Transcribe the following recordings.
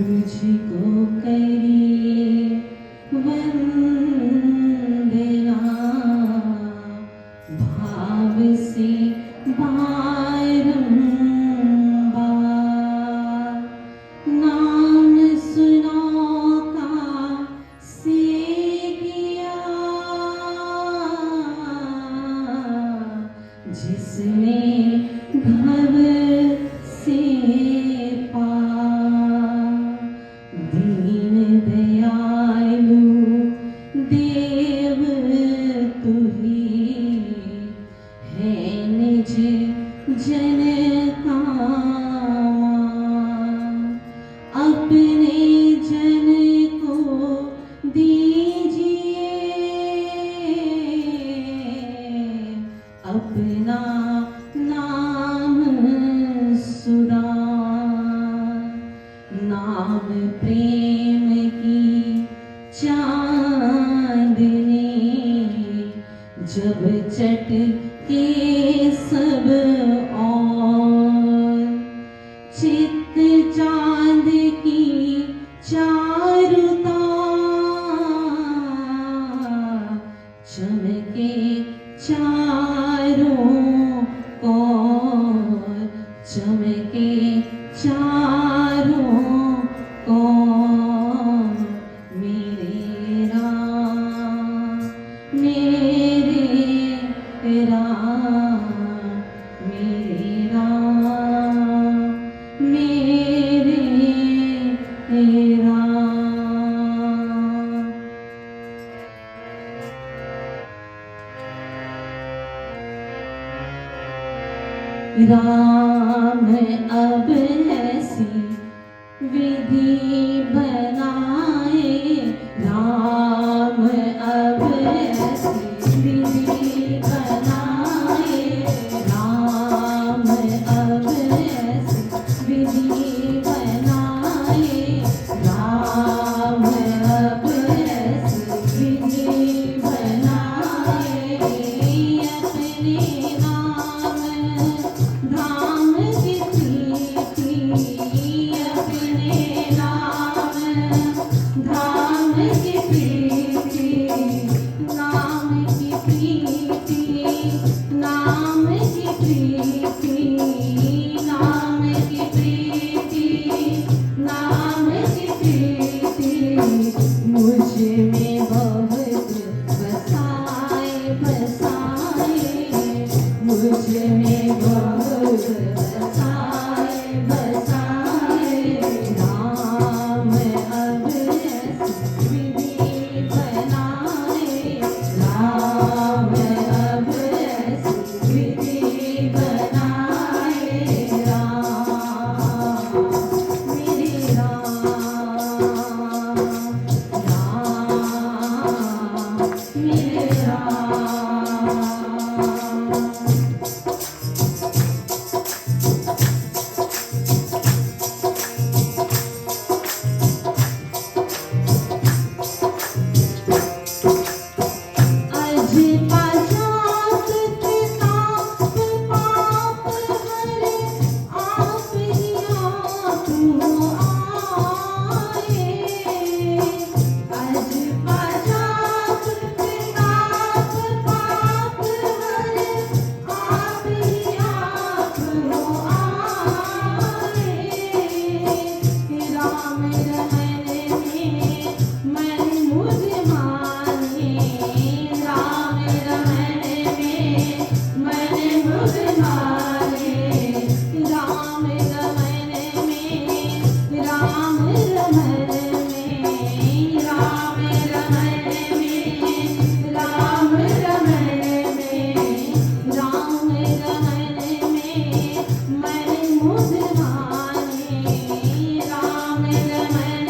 तुझको करिए वंदना, भाव से बारंबार नाम सुनो का से किया, जिसने भव से पार। दीन दयालु देव तू ही है, निज जन कामा। अपने जन को दीजिए अपना नाम सुधार। नाम प्रेम की चांदनी, जब चट के सब और चित्त चांद की चारुता, चमके चारों ओर, चमके चारों ओर। मेरे राम मेरे राम मेरे राम मेरे राम। राम अब ऐसी विधि बनाए, राम अब ऐसी विधि बनाए, राम अब ऐसी विधि बनाए, राम अब ऐसी विधि बनाए। अपने नाम धाम की प्रीति, अपने नाम धाम की प्रीति, नाम की प्रीति, नाम की प्रीति, नाम की प्रीति, नाम की प्रीति, मुझ में बहुत बसाए बसाए, मुझ में बहुत बसाए बसाए। राम अब ऐसी विधि बनाए, राम अब ऐसी विधि बनाए। राम मेरे राम राम मेरे राम। अज पजात ताप पाप हरे, आप ही आप हो आए। अज पजात ताप पाप हरे, आप ही आप हो आए। राम रहन में मन मुझ माने, राम रहन में मन मुझ माने, राम रहन में, राम रहन में, राम रहन में, राम रहन में, राम रहन में मन मुझ माने, राम रहन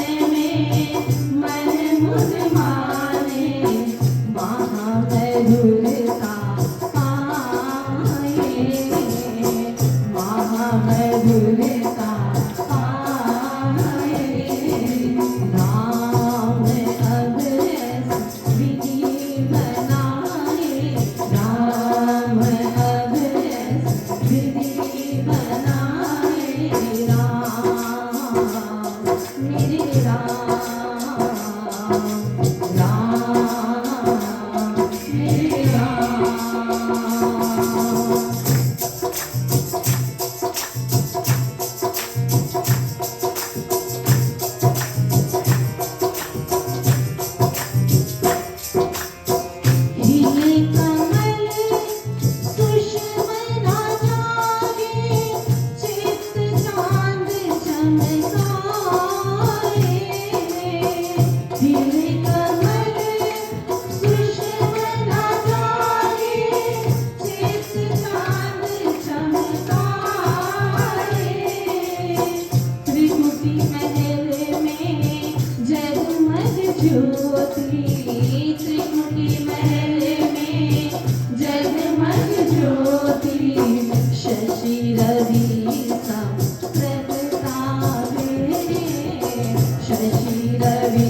मेरे राम राम मेरे राम। हिले कमल सुषमना जागे, चित चांद चमकाए। हिले कमल सुषमना जागे, चित चांद चमकाए। त्रिकुटी महल में जगमग ज्योति, त्रिकुटी महल में जगमग ज्योति। शशि रवि सम प्रगटावे, शशि रवि